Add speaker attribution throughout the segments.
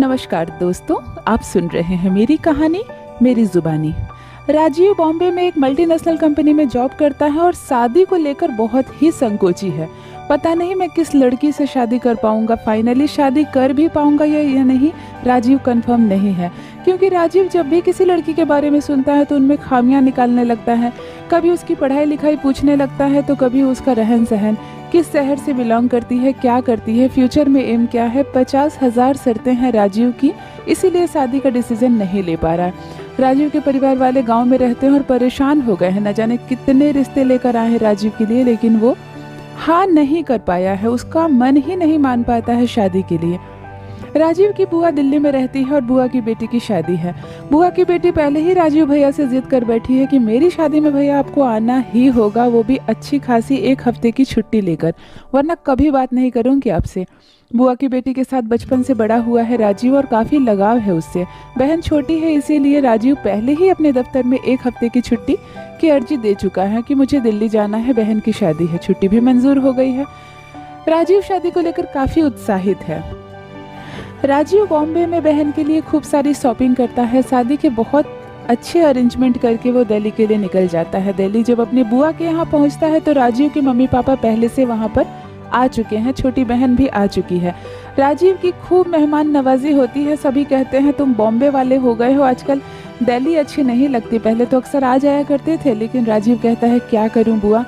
Speaker 1: नमस्कार दोस्तों, आप सुन रहे हैं मेरी कहानी मेरी जुबानी। राजीव बॉम्बे में एक मल्टीनेशनल कंपनी में जॉब करता है और शादी को लेकर बहुत ही संकोची है। पता नहीं मैं किस लड़की से शादी कर पाऊंगा, फाइनली शादी कर भी पाऊंगा या नहीं, राजीव कंफर्म नहीं है। क्योंकि राजीव जब भी किसी लड़की के बारे में सुनता है तो उनमें खामियां निकालने लगता है। कभी उसकी पढ़ाई लिखाई पूछने लगता है तो कभी उसका रहन सहन, किस शहर से बिलोंग करती है, क्या करती है, फ्यूचर में एम क्या है। 50,000 शर्तें हैं राजीव की, इसीलिए शादी का डिसीजन नहीं ले पा रहा है। राजीव के परिवार वाले गांव में रहते हैं और परेशान हो गए हैं। न जाने कितने रिश्ते लेकर आए हैं राजीव के लिए, लेकिन वो हाँ नहीं कर पाया है। उसका मन ही नहीं मान पाता है शादी के लिए। राजीव की बुआ दिल्ली में रहती है और बुआ की बेटी की शादी है। बुआ की बेटी पहले ही राजीव भैया से जिद कर बैठी है कि मेरी शादी में भैया आपको आना ही होगा, वो भी अच्छी खासी 1 हफ्ते की छुट्टी लेकर, वरना कभी बात नहीं करूंगी आपसे। बुआ की बेटी के साथ बचपन से बड़ा हुआ है राजीव और काफ़ी लगाव है उससे। बहन छोटी है, इसीलिए राजीव पहले ही अपने दफ्तर में 1 हफ्ते की छुट्टी की अर्जी दे चुका है कि मुझे दिल्ली जाना है, बहन की शादी है। छुट्टी भी मंजूर हो गई है। राजीव शादी को लेकर काफ़ी उत्साहित है। राजीव बॉम्बे में बहन के लिए खूब सारी शॉपिंग करता है। शादी के बहुत अच्छे अरेंजमेंट करके वो दिल्ली के लिए निकल जाता है। दिल्ली जब अपनी बुआ के यहाँ पहुँचता है तो राजीव के मम्मी पापा पहले से वहाँ पर आ चुके हैं, छोटी बहन भी आ चुकी है। राजीव की खूब मेहमान नवाजी होती है। सभी कहते हैं तुम बॉम्बे वाले हो गए हो, आजकल दिल्ली अच्छी नहीं लगती, पहले तो अक्सर आ जाया करते थे। लेकिन राजीव कहता है क्या करूं बुआ,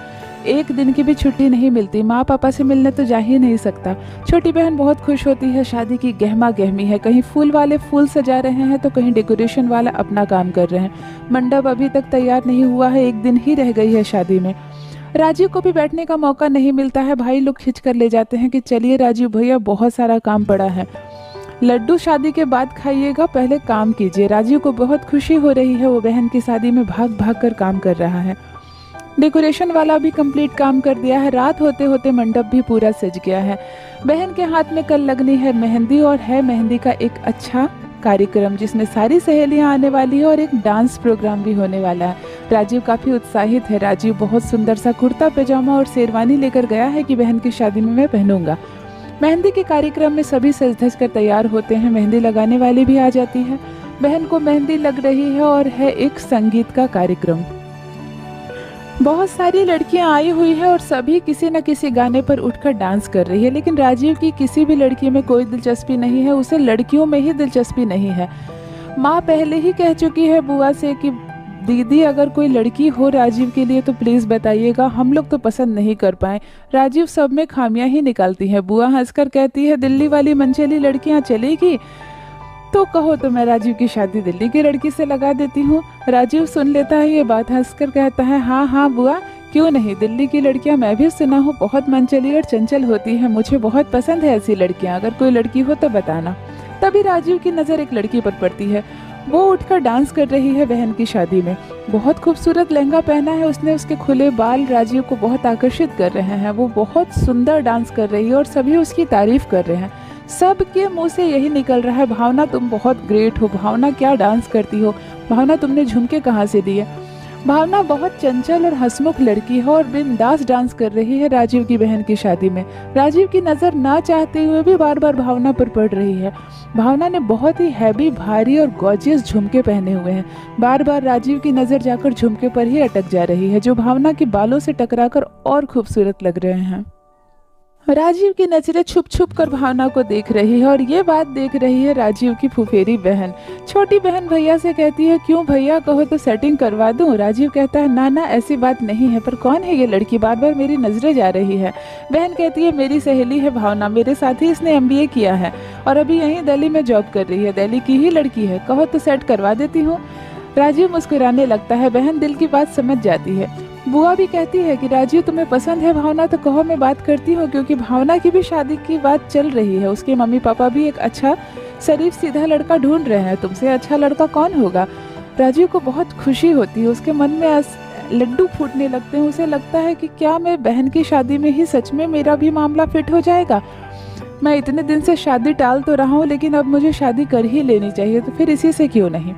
Speaker 1: 1 दिन की भी छुट्टी नहीं मिलती, माँ पापा से मिलने तो जा ही नहीं सकता। छोटी बहन बहुत खुश होती है। शादी की गहमा गहमी है, कहीं फूल वाले फूल सजा रहे हैं तो कहीं डेकोरेशन वाला अपना काम कर रहे हैं। मंडप अभी तक तैयार नहीं हुआ है, 1 दिन ही रह गई है शादी में। राजीव को भी बैठने का मौका नहीं मिलता है। भाई लोग खींच कर ले जाते हैं कि चलिए राजीव भैया बहुत सारा काम पड़ा है, लड्डू शादी के बाद खाइएगा, पहले काम कीजिए। राजीव को बहुत खुशी हो रही है, वो बहन की शादी में भाग भाग कर काम कर रहा है। डेकोरेशन वाला भी कंप्लीट काम कर दिया है। रात होते होते मंडप भी पूरा सज गया है। बहन के हाथ में कल लगनी है मेहंदी और है मेहंदी का एक अच्छा कार्यक्रम जिसमें सारी सहेलियां आने वाली है और एक डांस प्रोग्राम भी होने वाला है। राजीव काफ़ी उत्साहित है। राजीव बहुत सुंदर सा कुर्ता पैजामा और शेरवानी लेकर गया है कि बहन की शादी में मैं पहनूंगा। मेहंदी के कार्यक्रम में सभी सज धज कर तैयार होते हैं। मेहंदी लगाने वाली भी आ जाती है। बहन को मेहंदी लग रही है और है एक संगीत का कार्यक्रम। बहुत सारी लड़कियां आई हुई है और सभी किसी न किसी गाने पर उठकर डांस कर रही है। लेकिन राजीव की किसी भी लड़की में कोई दिलचस्पी नहीं है, उसे लड़कियों में ही दिलचस्पी नहीं है। माँ पहले ही कह चुकी है बुआ से कि दीदी अगर कोई लड़की हो राजीव के लिए तो प्लीज़ बताइएगा, हम लोग तो पसंद नहीं कर पाए। राजीव सब में खामियां ही निकालती है। बुआ हंसकर कहती है दिल्ली वाली मनचली लड़कियाँ चलेगी तो कहो तो मैं राजीव की शादी दिल्ली की लड़की से लगा देती हूँ। राजीव सुन लेता है ये बात, हंसकर कहता है हाँ हाँ बुआ, क्यों नहीं, दिल्ली की लड़कियाँ मैं भी सुना हूँ बहुत मनचली और चंचल होती है, मुझे बहुत पसंद है ऐसी लड़कियाँ, अगर कोई लड़की हो तो बताना। तभी राजीव की नज़र एक लड़की पर पड़ती है। वो उठकर डांस कर रही है बहन की शादी में। बहुत खूबसूरत लहंगा पहना है उसने, उसके खुले बाल राजीव को बहुत आकर्षित कर रहे हैं। वो बहुत सुंदर डांस कर रही है और सभी उसकी तारीफ कर रहे हैं। सबके मुंह से यही निकल रहा है भावना तुम बहुत ग्रेट हो, भावना क्या डांस करती हो, भावना तुमने झुमके कहाँ से दिए। भावना बहुत चंचल और हंसमुख लड़की है और बिंदास डांस कर रही है राजीव की बहन की शादी में। राजीव की नज़र ना चाहते हुए भी बार बार भावना पर पड़ रही है। भावना ने बहुत ही हैवी, भारी और गॉर्जियस झुमके पहने हुए हैं। बार बार राजीव की नज़र जाकर झुमके पर ही अटक जा रही है, जो भावना के बालों से टकराकर और खूबसूरत लग रहे हैं। राजीव की नजरें छुप छुप कर भावना को देख रही है और ये बात देख रही है राजीव की फुफेरी बहन। छोटी बहन भैया से कहती है क्यों भैया, कहो तो सेटिंग करवा दूं। राजीव कहता है ना ना ऐसी बात नहीं है, पर कौन है ये लड़की, बार बार मेरी नजरें जा रही है। बहन कहती है मेरी सहेली है भावना, मेरे साथ ही इसने MBA किया है और अभी यहीं दिल्ली में जॉब कर रही है, दिल्ली की ही लड़की है, कहो तो सेट करवा देती हूँ। राजीव मुस्कुराने लगता है। बहन दिल की बात समझ जाती है। बुआ भी कहती है कि राजीव तुम्हें पसंद है भावना तो कहो मैं बात करती हूँ, क्योंकि भावना की भी शादी की बात चल रही है। उसके मम्मी पापा भी एक अच्छा शरीफ सीधा लड़का ढूंढ रहे हैं, तुमसे अच्छा लड़का कौन होगा। राजीव को बहुत खुशी होती है, उसके मन में लड्डू फूटने लगते हैं। उसे लगता है कि क्या मैं बहन की शादी में ही सच में मेरा भी मामला फिट हो जाएगा। मैं इतने दिन से शादी टाल तो रहा हूँ, लेकिन अब मुझे शादी कर ही लेनी चाहिए, तो फिर इसी से क्यों नहीं।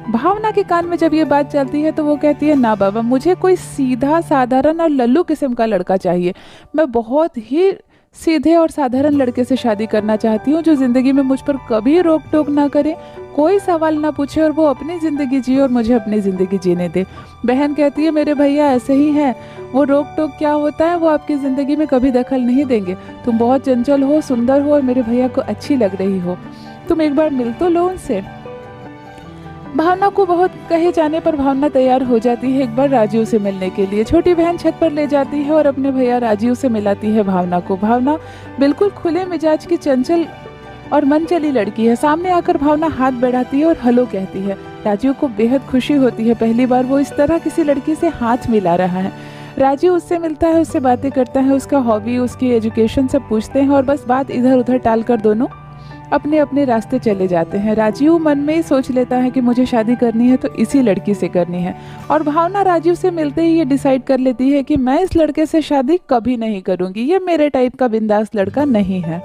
Speaker 1: भावना के कान में जब ये बात चलती है तो वो कहती है ना बाबा, मुझे कोई सीधा साधारण और लल्लू किस्म का लड़का चाहिए। मैं बहुत ही सीधे और साधारण लड़के से शादी करना चाहती हूँ, जो ज़िंदगी में मुझ पर कभी रोक टोक ना करे, कोई सवाल ना पूछे और वो अपनी ज़िंदगी जिए और मुझे अपनी ज़िंदगी जीने दे। बहन कहती है मेरे भैया ऐसे ही है, वो रोक टोक क्या होता है, वो आपकी ज़िंदगी में कभी दखल नहीं देंगे। तुम बहुत चंचल हो, सुंदर हो और मेरे भैया को अच्छी लग रही हो, तुम एक बार मिल तो लो उनसे। भावना को बहुत कहे जाने पर भावना तैयार हो जाती है एक बार राजीव से मिलने के लिए। छोटी बहन छत पर ले जाती है और अपने भैया राजीव से मिलाती है भावना को। भावना बिल्कुल खुले मिजाज की चंचल और मनचली लड़की है। सामने आकर भावना हाथ बढ़ाती है और हेलो कहती है। राजीव को बेहद खुशी होती है, पहली बार वो इस तरह किसी लड़की से हाथ मिला रहा है। राजीव उससे मिलता है, उससे बातें करता है, उसका हॉबी, उसकी एजुकेशन सब पूछते हैं और बस बात इधर उधर टालकर दोनों अपने अपने रास्ते चले जाते हैं। राजीव मन में ही सोच लेता है कि मुझे शादी करनी है तो इसी लड़की से करनी है, और भावना राजीव से मिलते ही ये डिसाइड कर लेती है कि मैं इस लड़के से शादी कभी नहीं करूंगी, ये मेरे टाइप का बिंदास लड़का नहीं है।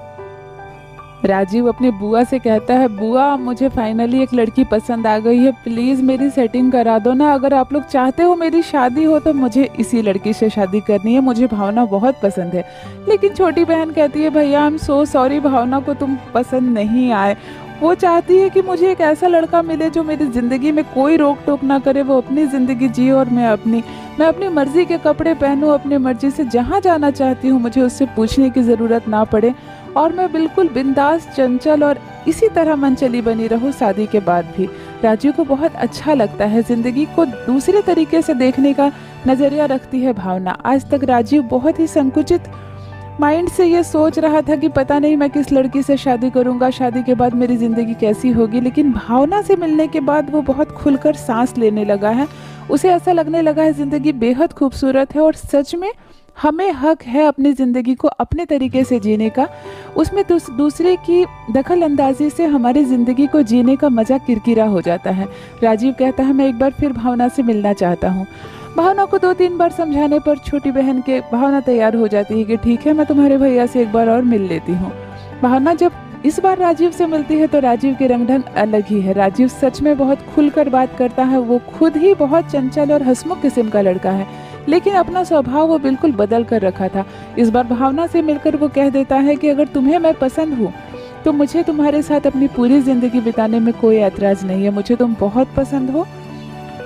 Speaker 1: राजीव अपनी बुआ से कहता है, बुआ मुझे फाइनली एक लड़की पसंद आ गई है, प्लीज़ मेरी सेटिंग करा दो ना, अगर आप लोग चाहते हो मेरी शादी हो तो मुझे इसी लड़की से शादी करनी है, मुझे भावना बहुत पसंद है। लेकिन छोटी बहन कहती है, भैया आई एम सो सॉरी, भावना को तुम पसंद नहीं आए, वो चाहती है कि मुझे एक ऐसा लड़का मिले जो मेरी ज़िंदगी में कोई रोक टोक ना करे, वो अपनी ज़िंदगी जिए और मैं अपनी मर्ज़ी के कपड़े पहनूँ, अपनी मर्ज़ी से जहाँ जाना चाहती हूँ मुझे उससे पूछने की ज़रूरत ना पड़े, और मैं बिल्कुल बिंदास, चंचल और इसी तरह मनचली बनी रहूँ शादी के बाद भी। राजीव को बहुत अच्छा लगता है, ज़िंदगी को दूसरे तरीके से देखने का नज़रिया रखती है भावना। आज तक राजीव बहुत ही संकुचित माइंड से ये सोच रहा था कि पता नहीं मैं किस लड़की से शादी करूंगा, शादी के बाद मेरी ज़िंदगी कैसी होगी, लेकिन भावना से मिलने के बाद वो बहुत खुलकर सांस लेने लगा है। उसे ऐसा लगने लगा है ज़िंदगी बेहद खूबसूरत है और सच में हमें हक है अपनी ज़िंदगी को अपने तरीके से जीने का। उसमें दूसरे की दखल अंदाजी से हमारी ज़िंदगी को जीने का मज़ा किरकिरा हो जाता है। राजीव कहता है, मैं एक बार फिर भावना से मिलना चाहता हूँ। भावना को 2-3 बार समझाने पर छोटी बहन के भावना तैयार हो जाती है कि ठीक है, मैं तुम्हारे भैया से एक बार और मिल लेती हूँ। भावना जब इस बार राजीव से मिलती है तो राजीव के रंग ढंग अलग ही है। राजीव सच में बहुत खुलकर बात करता है, वो खुद ही बहुत चंचल और हंसमुख किस्म का लड़का है, लेकिन अपना स्वभाव वो बिल्कुल बदल कर रखा था। इस बार भावना से मिलकर वो कह देता है कि अगर तुम्हें मैं पसंद हूँ तो मुझे तुम्हारे साथ अपनी पूरी ज़िंदगी बिताने में कोई ऐतराज़ नहीं है, मुझे तुम बहुत पसंद हो,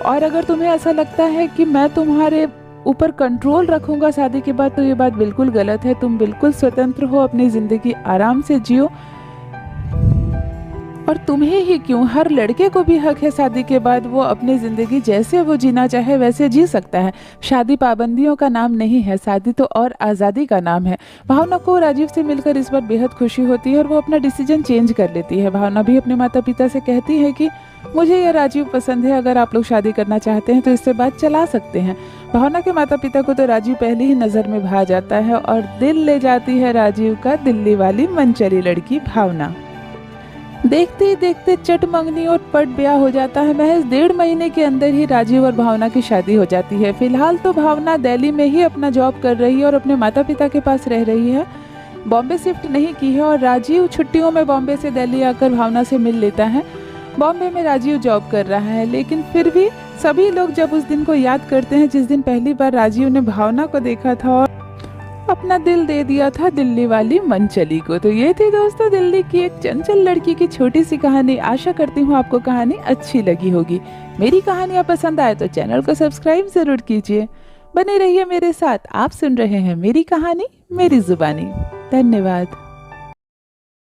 Speaker 1: और अगर तुम्हें ऐसा लगता है कि मैं तुम्हारे ऊपर कंट्रोल रखूँगा शादी के बाद तो ये बात बिल्कुल गलत है। तुम बिल्कुल स्वतंत्र हो, अपनी ज़िंदगी आराम से जियो, और तुम्हें ही क्यों, हर लड़के को भी हक है शादी के बाद वो अपनी ज़िंदगी जैसे वो जीना चाहे वैसे जी सकता है। शादी पाबंदियों का नाम नहीं है, शादी तो और आज़ादी का नाम है। भावना को राजीव से मिलकर इस बार बेहद खुशी होती है और वो अपना डिसीजन चेंज कर लेती है। भावना भी अपने माता पिता से कहती है कि मुझे यह राजीव पसंद है, अगर आप लोग शादी करना चाहते हैं तो इससे बात चला सकते हैं। भावना के माता पिता को तो राजीव पहले ही नज़र में भा जाता है और दिल ले जाती है राजीव का दिल्ली वाली मनचली लड़की भावना। देखते ही देखते चट मंगनी और पट ब्याह हो जाता है। महज 1.5 महीने के अंदर ही राजीव और भावना की शादी हो जाती है। फिलहाल तो भावना दिल्ली में ही अपना जॉब कर रही है और अपने माता पिता के पास रह रही है, बॉम्बे शिफ्ट नहीं की है, और राजीव छुट्टियों में बॉम्बे से दिल्ली आकर भावना से मिल लेता है। बॉम्बे में राजीव जॉब कर रहा है, लेकिन फिर भी सभी लोग जब उस दिन को याद करते हैं जिस दिन पहली बार राजीव ने भावना को देखा था और अपना दिल दे दिया था दिल्ली वाली मनचली को। तो ये थी दोस्तों दिल्ली की एक चंचल लड़की की छोटी सी कहानी। आशा करती हूँ आपको कहानी अच्छी लगी होगी। मेरी कहानियाँ पसंद आए तो चैनल को सब्सक्राइब जरूर कीजिए। बने रहिए मेरे साथ। आप सुन रहे हैं मेरी कहानी मेरी जुबानी। धन्यवाद।